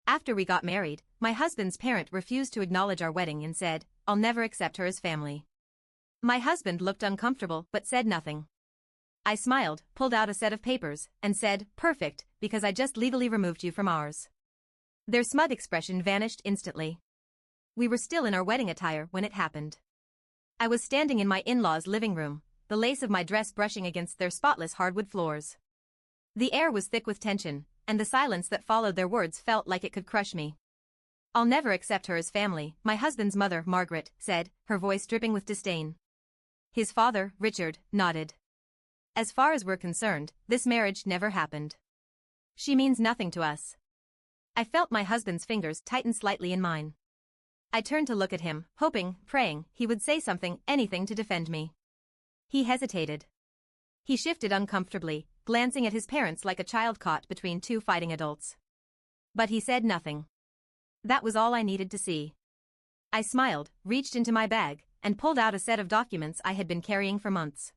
After we got married, my husband's parent refused to acknowledge our wedding and said, "I'll never accept her as family." My husband looked uncomfortable but said nothing. I smiled, pulled out a set of papers, and said, "Perfect, because I just legally removed you from ours." Their smug expression vanished instantly. We were still in our wedding attire when it happened. I was standing in my in-laws' living room, the lace of my dress brushing against their spotless hardwood floors. The air was thick with tension, and the silence that followed their words felt like it could crush me. "I'll never accept her as family," my husband's mother, Margaret, said, her voice dripping with disdain. His father, Richard, nodded. "As far as we're concerned, this marriage never happened. She means nothing to us." I felt my husband's fingers tighten slightly in mine. I turned to look at him, hoping, praying, he would say something, anything to defend me. He hesitated. He shifted uncomfortably, glancing at his parents like a child caught between two fighting adults. But he said nothing. That was all I needed to see. I smiled, reached into my bag, and pulled out a set of documents I had been carrying for months.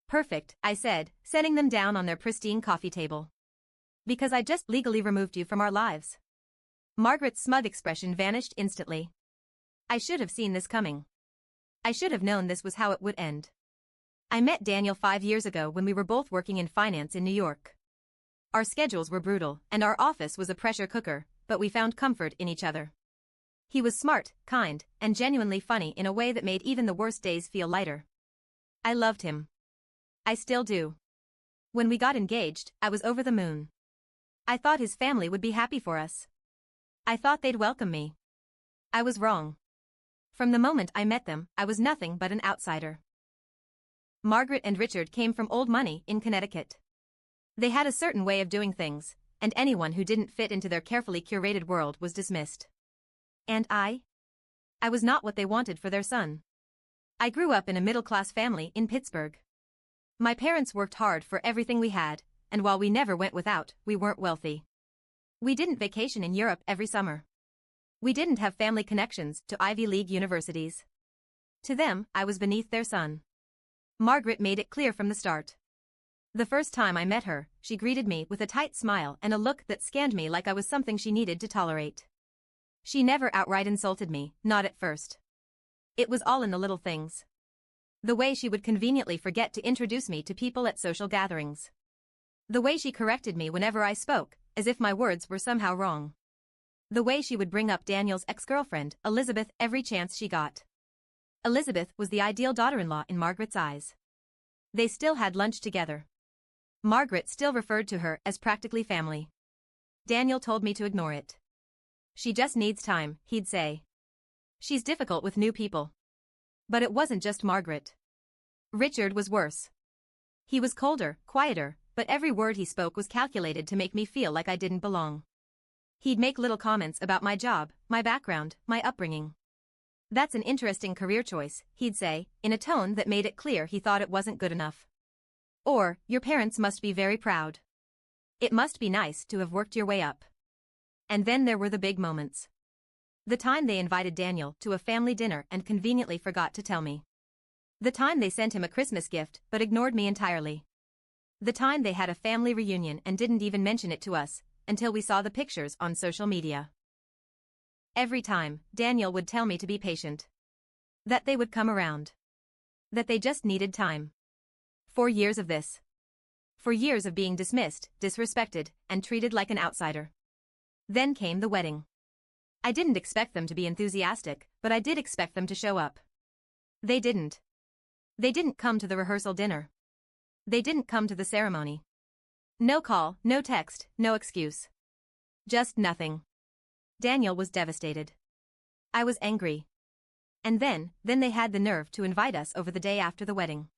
"Perfect," I said, setting them down on their pristine coffee table. "Because I just legally removed you from our lives." Margaret's smug expression vanished instantly. I should have seen this coming. I should have known this was how it would end. I met Daniel 5 years ago when we were both working in finance in New York. Our schedules were brutal, and our office was a pressure cooker, but we found comfort in each other. He was smart, kind, and genuinely funny in a way that made even the worst days feel lighter. I loved him. I still do. When we got engaged, I was over the moon. I thought his family would be happy for us. I thought they'd welcome me. I was wrong. From the moment I met them, I was nothing but an outsider. Margaret and Richard came from old money in Connecticut. They had a certain way of doing things, and anyone who didn't fit into their carefully curated world was dismissed. And I was not what they wanted for their son. I grew up in a middle-class family in Pittsburgh. My parents worked hard for everything we had, and while we never went without, we weren't wealthy. We didn't vacation in Europe every summer. We didn't have family connections to Ivy League universities. To them, I was beneath their son. Margaret made it clear from the start. The first time I met her, she greeted me with a tight smile and a look that scanned me like I was something she needed to tolerate. She never outright insulted me, not at first. It was all in the little things. The way she would conveniently forget to introduce me to people at social gatherings. The way she corrected me whenever I spoke, as if my words were somehow wrong. The way she would bring up Daniel's ex-girlfriend, Elizabeth, every chance she got. Elizabeth was the ideal daughter-in-law in Margaret's eyes. They still had lunch together. Margaret still referred to her as practically family. Daniel told me to ignore it. "She just needs time," he'd say. "She's difficult with new people." But it wasn't just Margaret. Richard was worse. He was colder, quieter, but every word he spoke was calculated to make me feel like I didn't belong. He'd make little comments about my job, my background, my upbringing. "That's an interesting career choice," he'd say, in a tone that made it clear he thought it wasn't good enough. Or, "Your parents must be very proud. It must be nice to have worked your way up." And then there were the big moments. The time they invited Daniel to a family dinner and conveniently forgot to tell me. The time they sent him a Christmas gift but ignored me entirely. The time they had a family reunion and didn't even mention it to us, until we saw the pictures on social media. Every time, Daniel would tell me to be patient. That they would come around. That they just needed time. 4 years of this. 4 years of being dismissed, disrespected, and treated like an outsider. Then came the wedding. I didn't expect them to be enthusiastic, but I did expect them to show up. They didn't. They didn't come to the rehearsal dinner. They didn't come to the ceremony. No call, no text, no excuse. Just nothing. Daniel was devastated. I was angry. And then they had the nerve to invite us over the day after the wedding.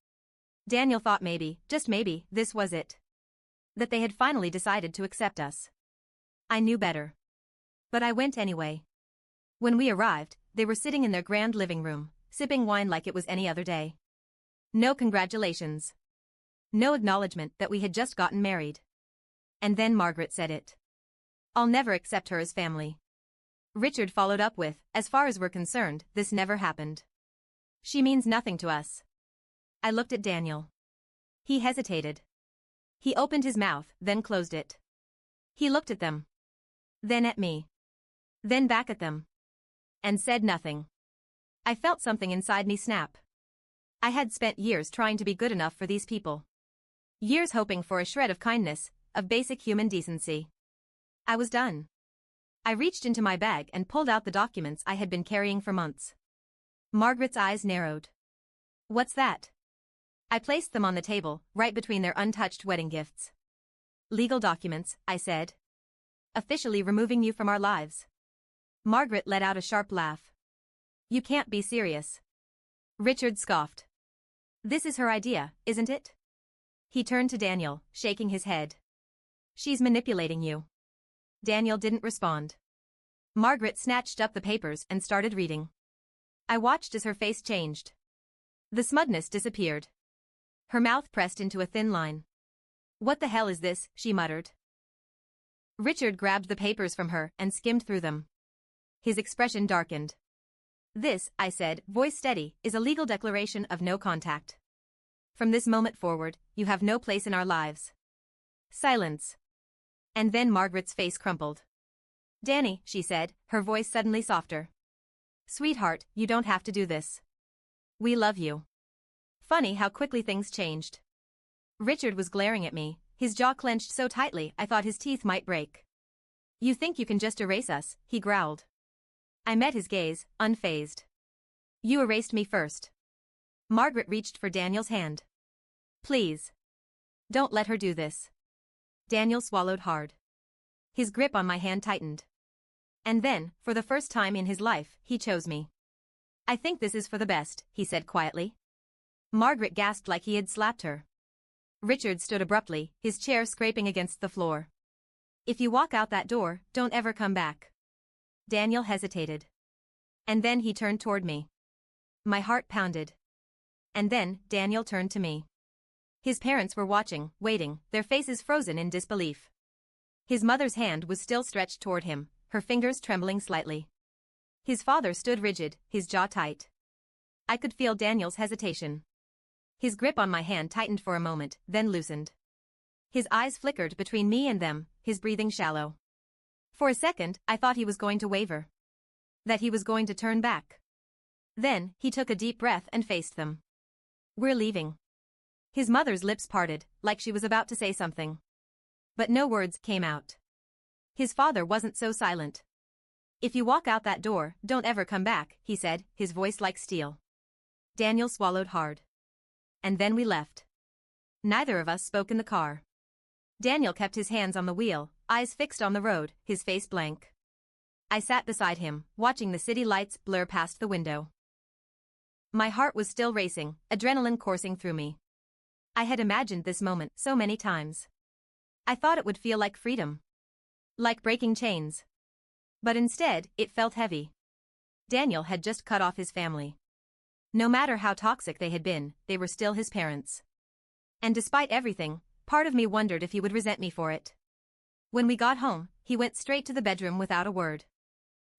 Daniel thought maybe, just maybe, this was it. That they had finally decided to accept us. I knew better. But I went anyway. When we arrived, they were sitting in their grand living room, sipping wine like it was any other day. No congratulations. No acknowledgement that we had just gotten married. And then Margaret said it. "I'll never accept her as family." Richard followed up with, "As far as we're concerned, this never happened. She means nothing to us." I looked at Daniel. He hesitated. He opened his mouth, then closed it. He looked at them. Then at me. then back at them. And said nothing. I felt something inside me snap. I had spent years trying to be good enough for these people. Years hoping for a shred of kindness, of basic human decency. I was done. I reached into my bag and pulled out the documents I had been carrying for months. Margaret's eyes narrowed. What's that? I placed them on the table, right between their untouched wedding gifts. Legal documents, I said. Officially removing you from our lives. Margaret let out a sharp laugh. You can't be serious. Richard scoffed. This is her idea, isn't it? He turned to Daniel, shaking his head. She's manipulating you. Daniel didn't respond. Margaret snatched up the papers and started reading. I watched as her face changed. The smugness disappeared. Her mouth pressed into a thin line. What the hell is this, she muttered. Richard grabbed the papers from her and skimmed through them. His expression darkened. This, I said, voice steady, is a legal declaration of no contact. From this moment forward, you have no place in our lives. Silence. And then Margaret's face crumpled. Danny, she said, her voice suddenly softer. Sweetheart, you don't have to do this. We love you. Funny how quickly things changed. Richard was glaring at me, his jaw clenched so tightly I thought his teeth might break. You think you can just erase us, he growled. I met his gaze, unfazed. You erased me first. Margaret reached for Daniel's hand. Please. Don't let her do this. Daniel swallowed hard. His grip on my hand tightened. And then, for the first time in his life, he chose me. I think this is for the best, he said quietly. Margaret gasped like he had slapped her. Richard stood abruptly, his chair scraping against the floor. If you walk out that door, don't ever come back. Daniel hesitated. And then he turned toward me. My heart pounded. And then, Daniel turned to me. His parents were watching, waiting, their faces frozen in disbelief. His mother's hand was still stretched toward him, her fingers trembling slightly. His father stood rigid, his jaw tight. I could feel Daniel's hesitation. His grip on my hand tightened for a moment, then loosened. His eyes flickered between me and them, his breathing shallow. For a second, I thought he was going to waver. That he was going to turn back. Then, he took a deep breath and faced them. We're leaving. His mother's lips parted, like she was about to say something. But no words came out. His father wasn't so silent. If you walk out that door, don't ever come back, he said, his voice like steel. Daniel swallowed hard. And then we left. Neither of us spoke in the car. Daniel kept his hands on the wheel, eyes fixed on the road, his face blank. I sat beside him, watching the city lights blur past the window. My heart was still racing, adrenaline coursing through me. I had imagined this moment so many times. I thought it would feel like freedom. Like breaking chains. But instead, it felt heavy. Daniel had just cut off his family. No matter how toxic they had been, they were still his parents. And despite everything, part of me wondered if he would resent me for it. When we got home, he went straight to the bedroom without a word.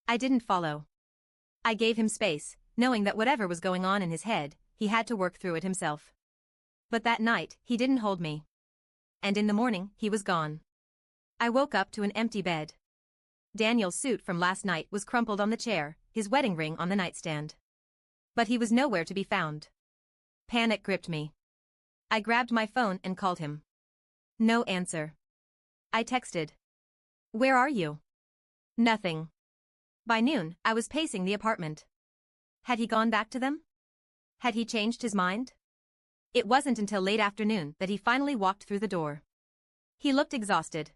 I didn't follow. I gave him space, knowing that whatever was going on in his head, he had to work through it himself. But that night, he didn't hold me. And in the morning, he was gone. I woke up to an empty bed. Daniel's suit from last night was crumpled on the chair, his wedding ring on the nightstand. But he was nowhere to be found. Panic gripped me. I grabbed my phone and called him. No answer. I texted. Where are you? Nothing. By noon, I was pacing the apartment. Had he gone back to them? Had he changed his mind? It wasn't until late afternoon that he finally walked through the door. He looked exhausted.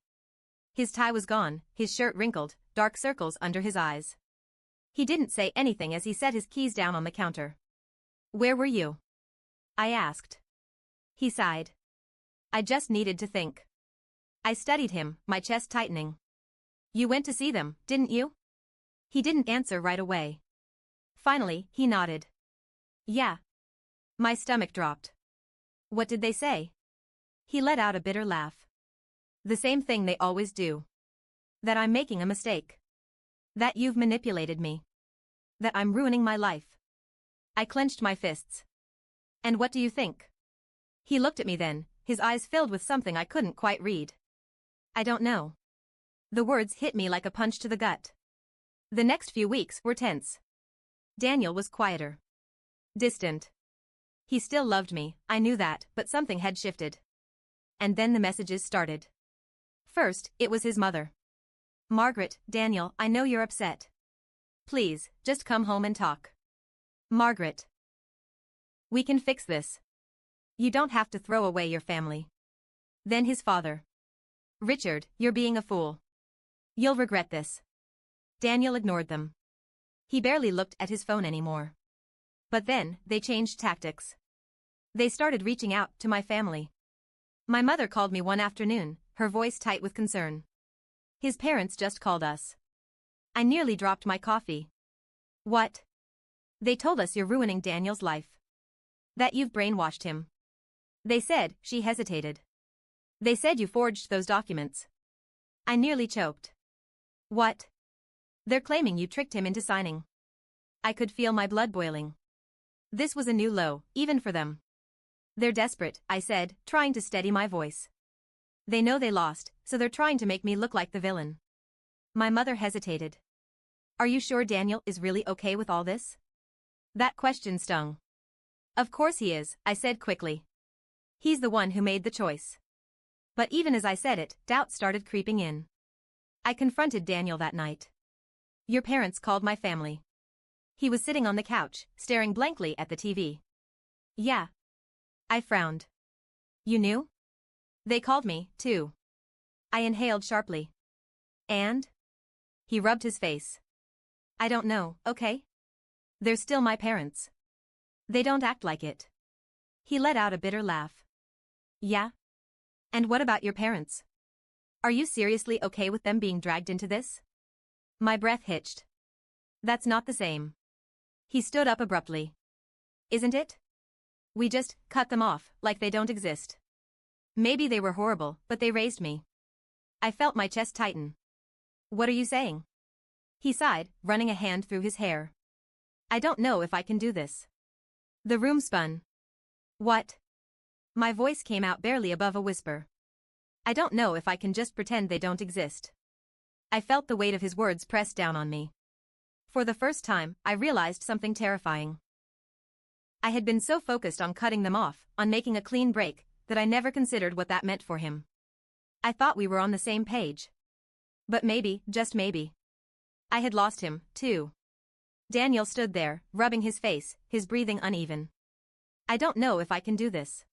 His tie was gone, his shirt wrinkled, dark circles under his eyes. He didn't say anything as he set his keys down on the counter. Where were you? I asked. He sighed. I just needed to think. I studied him, my chest tightening. You went to see them, didn't you? He didn't answer right away. Finally, he nodded. Yeah. My stomach dropped. What did they say? He let out a bitter laugh. The same thing they always do. That I'm making a mistake. That you've manipulated me. That I'm ruining my life. I clenched my fists. And what do you think? He looked at me then, his eyes filled with something I couldn't quite read. I don't know. The words hit me like a punch to the gut. The next few weeks were tense. Daniel was quieter. Distant. He still loved me, I knew that, but something had shifted. And then the messages started. First, it was his mother. Margaret, Daniel, I know you're upset. Please, just come home and talk. Margaret. We can fix this. You don't have to throw away your family. Then his father. Richard, you're being a fool. You'll regret this. Daniel ignored them. He barely looked at his phone anymore. But then, they changed tactics. They started reaching out to my family. My mother called me one afternoon, her voice tight with concern. His parents just called us. I nearly dropped my coffee. What? They told us you're ruining Daniel's life. That you've brainwashed him. They said, she hesitated. They said you forged those documents. I nearly choked. What? They're claiming you tricked him into signing. I could feel my blood boiling. This was a new low, even for them. They're desperate, I said, trying to steady my voice. They know they lost, so they're trying to make me look like the villain. My mother hesitated. Are you sure Daniel is really okay with all this? That question stung. Of course he is, I said quickly. He's the one who made the choice. But even as I said it, doubt started creeping in. I confronted Daniel that night. Your parents called my family. He was sitting on the couch, staring blankly at the TV. Yeah. I frowned. You knew? They called me, too. I inhaled sharply. And? He rubbed his face. I don't know, okay? They're still my parents. They don't act like it. He let out a bitter laugh. Yeah? And what about your parents? Are you seriously okay with them being dragged into this? My breath hitched. That's not the same. He stood up abruptly. Isn't it? We just cut them off, like they don't exist. Maybe they were horrible, but they raised me. I felt my chest tighten. What are you saying? He sighed, running a hand through his hair. I don't know if I can do this. The room spun. What? My voice came out barely above a whisper. I don't know if I can just pretend they don't exist. I felt the weight of his words press down on me. For the first time, I realized something terrifying. I had been so focused on cutting them off, on making a clean break, that I never considered what that meant for him. I thought we were on the same page. But maybe, just maybe, I had lost him, too. Daniel stood there, rubbing his face, his breathing uneven. I don't know if I can do this.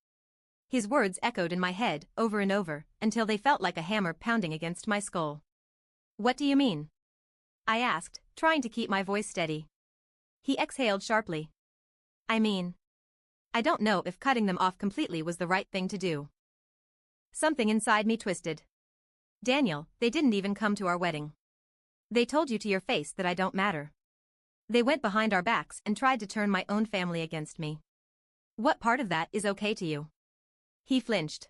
His words echoed in my head, over and over, until they felt like a hammer pounding against my skull. What do you mean? I asked, trying to keep my voice steady. He exhaled sharply. I mean, I don't know if cutting them off completely was the right thing to do. Something inside me twisted. Daniel, they didn't even come to our wedding. They told you to your face that I don't matter. They went behind our backs and tried to turn my own family against me. What part of that is okay to you? He flinched.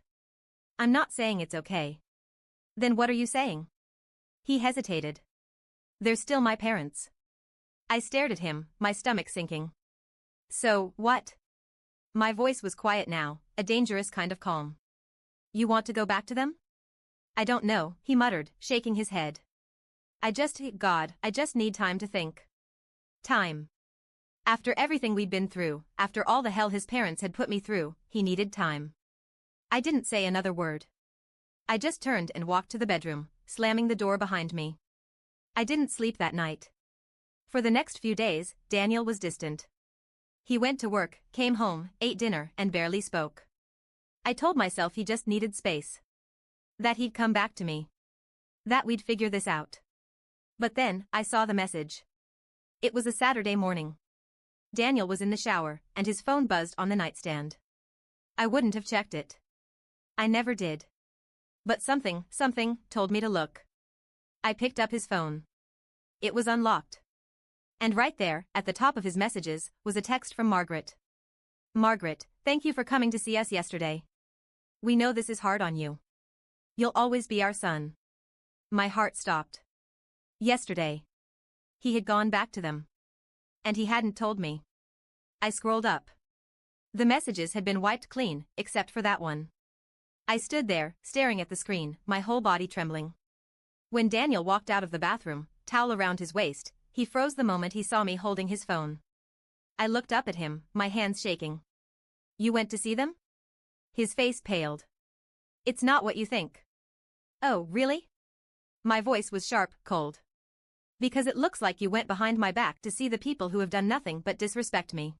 I'm not saying it's okay. Then what are you saying? He hesitated. They're still my parents. I stared at him, my stomach sinking. So, what? My voice was quiet now, a dangerous kind of calm. You want to go back to them? I don't know, he muttered, shaking his head. I just need time to think. Time. After everything we'd been through, after all the hell his parents had put me through, he needed time. I didn't say another word. I just turned and walked to the bedroom, slamming the door behind me. I didn't sleep that night. For the next few days, Daniel was distant. He went to work, came home, ate dinner, and barely spoke. I told myself he just needed space. That he'd come back to me. That we'd figure this out. But then, I saw the message. It was a Saturday morning. Daniel was in the shower, and his phone buzzed on the nightstand. I wouldn't have checked it. I never did. But something, told me to look. I picked up his phone. It was unlocked. And right there, at the top of his messages, was a text from Margaret. Margaret, thank you for coming to see us yesterday. We know this is hard on you. You'll always be our son. My heart stopped. Yesterday. He had gone back to them. And he hadn't told me. I scrolled up. The messages had been wiped clean, except for that one. I stood there, staring at the screen, my whole body trembling. When Daniel walked out of the bathroom, towel around his waist, he froze the moment he saw me holding his phone. I looked up at him, my hands shaking. You went to see them? His face paled. It's not what you think. Oh, really? My voice was sharp, cold. Because it looks like you went behind my back to see the people who have done nothing but disrespect me.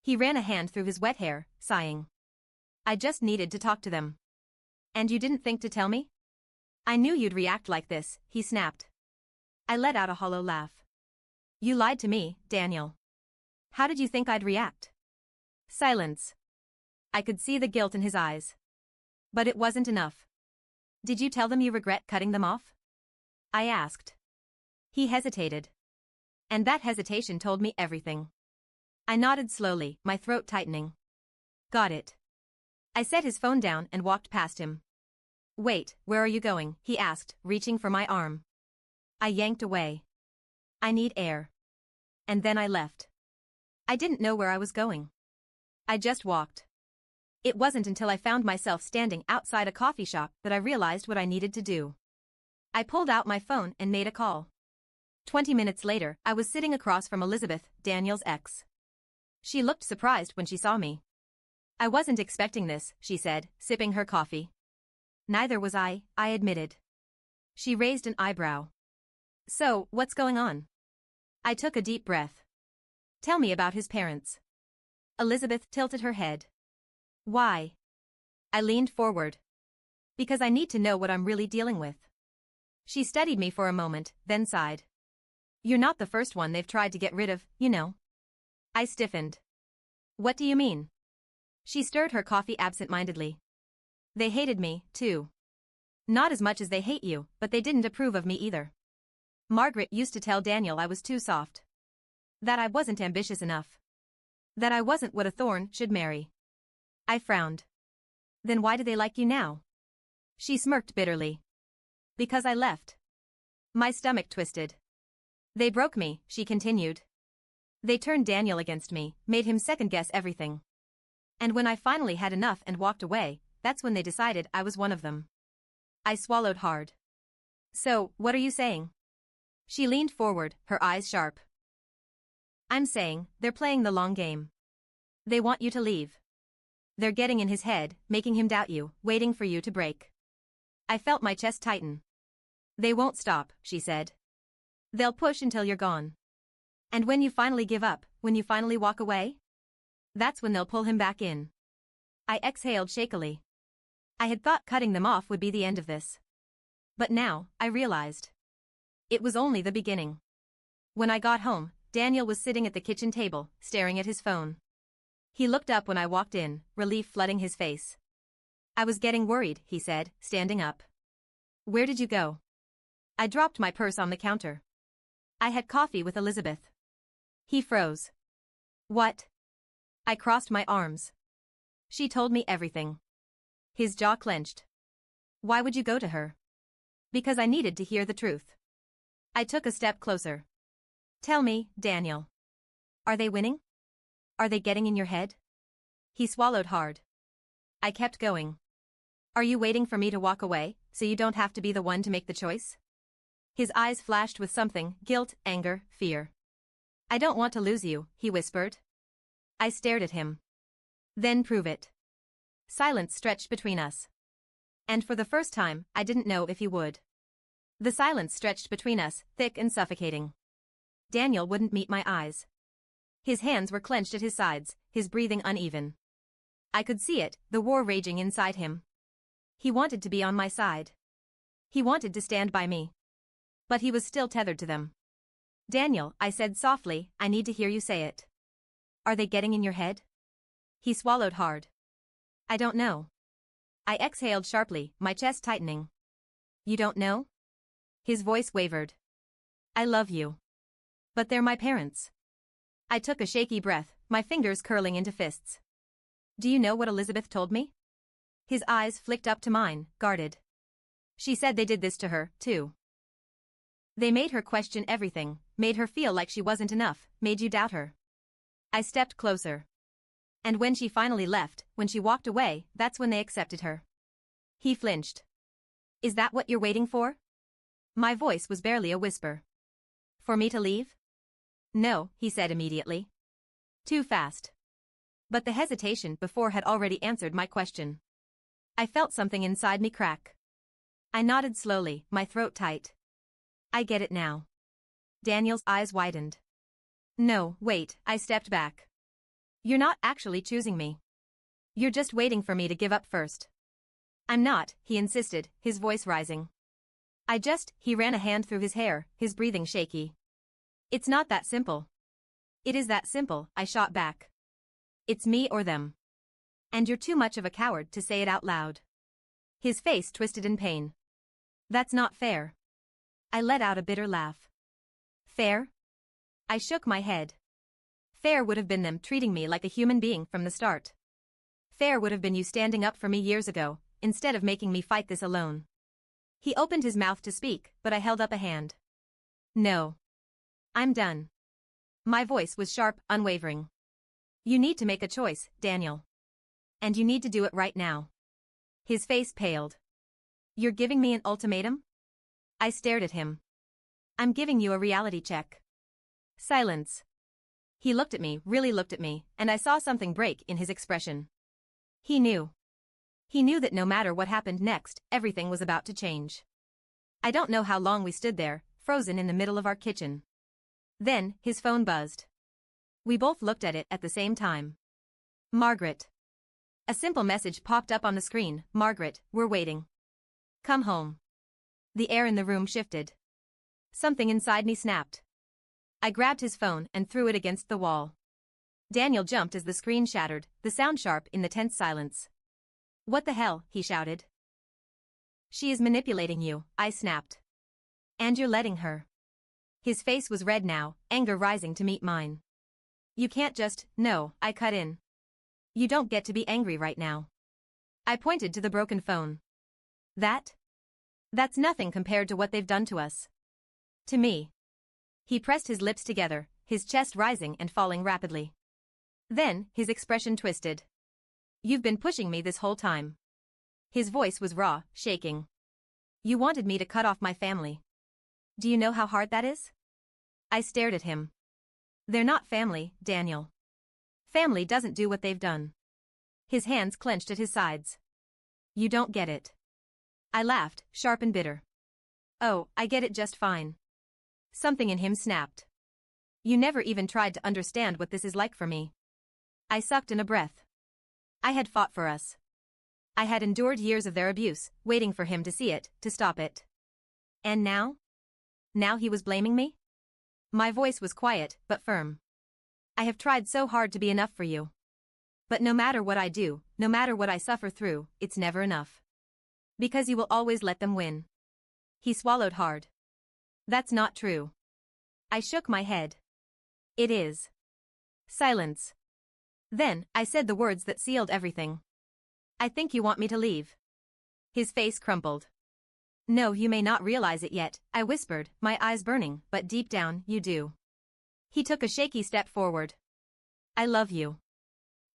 He ran a hand through his wet hair, sighing. I just needed to talk to them. And you didn't think to tell me? I knew you'd react like this, he snapped. I let out a hollow laugh. You lied to me, Daniel. How did you think I'd react? Silence. I could see the guilt in his eyes. But it wasn't enough. Did you tell them you regret cutting them off? I asked. He hesitated. And that hesitation told me everything. I nodded slowly, my throat tightening. Got it. I set his phone down and walked past him. Wait, where are you going? He asked, reaching for my arm. I yanked away. I need air. And then I left. I didn't know where I was going. I just walked. It wasn't until I found myself standing outside a coffee shop that I realized what I needed to do. I pulled out my phone and made a call. 20 minutes later, I was sitting across from Elizabeth, Daniel's ex. She looked surprised when she saw me. I wasn't expecting this, she said, sipping her coffee. Neither was I admitted. She raised an eyebrow. So, what's going on? I took a deep breath. Tell me about his parents. Elizabeth tilted her head. Why? I leaned forward. Because I need to know what I'm really dealing with. She studied me for a moment, then sighed. You're not the first one they've tried to get rid of, you know. I stiffened. What do you mean? She stirred her coffee absent-mindedly. They hated me, too. Not as much as they hate you, but they didn't approve of me either. Margaret used to tell Daniel I was too soft. That I wasn't ambitious enough. That I wasn't what a thorn should marry. I frowned. Then why do they like you now? She smirked bitterly. Because I left. My stomach twisted. They broke me, she continued. They turned Daniel against me, made him second-guess everything. And when I finally had enough and walked away, that's when they decided I was one of them. I swallowed hard. So, what are you saying? She leaned forward, her eyes sharp. I'm saying, they're playing the long game. They want you to leave. They're getting in his head, making him doubt you, waiting for you to break. I felt my chest tighten. They won't stop, she said. They'll push until you're gone. And when you finally give up, when you finally walk away? That's when they'll pull him back in. I exhaled shakily. I had thought cutting them off would be the end of this. But now, I realized. It was only the beginning. When I got home, Daniel was sitting at the kitchen table, staring at his phone. He looked up when I walked in, relief flooding his face. I was getting worried, he said, standing up. Where did you go? I dropped my purse on the counter. I had coffee with Elizabeth. He froze. What? I crossed my arms. She told me everything. His jaw clenched. Why would you go to her? Because I needed to hear the truth. I took a step closer. Tell me, Daniel. Are they winning? Are they getting in your head? He swallowed hard. I kept going. Are you waiting for me to walk away, so you don't have to be the one to make the choice? His eyes flashed with something, guilt, anger, fear. I don't want to lose you, he whispered. I stared at him. Then prove it. Silence stretched between us. And for the first time, I didn't know if he would. The silence stretched between us, thick and suffocating. Daniel wouldn't meet my eyes. His hands were clenched at his sides, his breathing uneven. I could see it, the war raging inside him. He wanted to be on my side. He wanted to stand by me. But he was still tethered to them. Daniel, I said softly, I need to hear you say it. Are they getting in your head? He swallowed hard. I don't know. I exhaled sharply, my chest tightening. You don't know? His voice wavered. I love you. But they're my parents. I took a shaky breath, my fingers curling into fists. Do you know what Elizabeth told me? His eyes flicked up to mine, guarded. She said they did this to her, too. They made her question everything, made her feel like she wasn't enough, made you doubt her. I stepped closer. And when she finally left, when she walked away, that's when they accepted her. He flinched. Is that what you're waiting for? My voice was barely a whisper. For me to leave? No, he said immediately. Too fast. But the hesitation before had already answered my question. I felt something inside me crack. I nodded slowly, my throat tight. I get it now. Daniel's eyes widened. No, wait, I stepped back. You're not actually choosing me. You're just waiting for me to give up first. I'm not, he insisted, his voice rising. He ran a hand through his hair, his breathing shaky. It's not that simple. It is that simple, I shot back. It's me or them. And you're too much of a coward to say it out loud. His face twisted in pain. That's not fair. I let out a bitter laugh. Fair? I shook my head. Fair would have been them treating me like a human being from the start. Fair would have been you standing up for me years ago, instead of making me fight this alone. He opened his mouth to speak, but I held up a hand. No. I'm done. My voice was sharp, unwavering. You need to make a choice, Daniel. And you need to do it right now. His face paled. You're giving me an ultimatum? I stared at him. I'm giving you a reality check. Silence. He looked at me, really looked at me, and I saw something break in his expression. He knew. He knew that no matter what happened next, everything was about to change. I don't know how long we stood there, frozen in the middle of our kitchen. Then, his phone buzzed. We both looked at it at the same time. Margaret. A simple message popped up on the screen. Margaret, we're waiting. Come home. The air in the room shifted. Something inside me snapped. I grabbed his phone and threw it against the wall. Daniel jumped as the screen shattered, the sound sharp in the tense silence. What the hell, he shouted. She is manipulating you, I snapped. And you're letting her. His face was red now, anger rising to meet mine. You can't just, no, I cut in. You don't get to be angry right now. I pointed to the broken phone. That's nothing compared to what they've done to us. To me. He pressed his lips together, his chest rising and falling rapidly. Then, his expression twisted. You've been pushing me this whole time. His voice was raw, shaking. You wanted me to cut off my family. Do you know how hard that is? I stared at him. They're not family, Daniel. Family doesn't do what they've done. His hands clenched at his sides. You don't get it. I laughed, sharp and bitter. Oh, I get it just fine. Something in him snapped. You never even tried to understand what this is like for me. I sucked in a breath. I had fought for us. I had endured years of their abuse, waiting for him to see it, to stop it. And now? Now he was blaming me? My voice was quiet, but firm. I have tried so hard to be enough for you. But no matter what I do, no matter what I suffer through, it's never enough. Because you will always let them win. He swallowed hard. That's not true. I shook my head. It is. Silence. Then, I said the words that sealed everything. I think you want me to leave. His face crumpled. No, you may not realize it yet, I whispered, my eyes burning, but deep down, you do. He took a shaky step forward. I love you.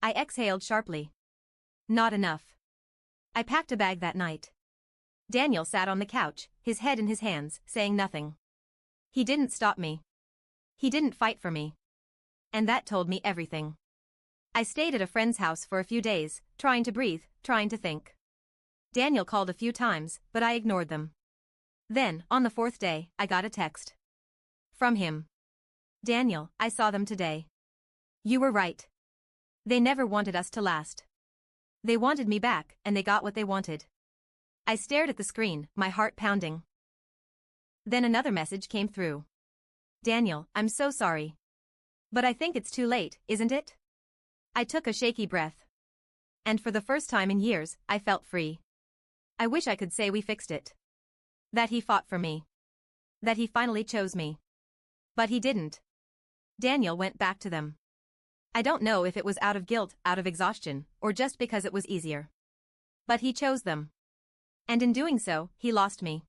I exhaled sharply. Not enough. I packed a bag that night. Daniel sat on the couch, his head in his hands, saying nothing. He didn't stop me. He didn't fight for me. And that told me everything. I stayed at a friend's house for a few days, trying to breathe, trying to think. Daniel called a few times, but I ignored them. Then, on the fourth day, I got a text. From him. Daniel, I saw them today. You were right. They never wanted us to last. They wanted me back, and they got what they wanted. I stared at the screen, my heart pounding. Then another message came through. Daniel, I'm so sorry. But I think it's too late, isn't it? I took a shaky breath. And for the first time in years, I felt free. I wish I could say we fixed it. That he fought for me. That he finally chose me. But he didn't. Daniel went back to them. I don't know if it was out of guilt, out of exhaustion, or just because it was easier. But he chose them. And in doing so, he lost me.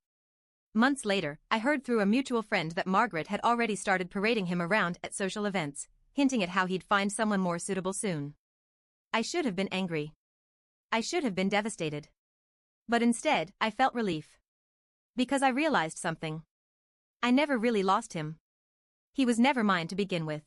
Months later, I heard through a mutual friend that Margaret had already started parading him around at social events, hinting at how he'd find someone more suitable soon. I should have been angry. I should have been devastated. But instead, I felt relief. Because I realized something. I never really lost him. He was never mine to begin with.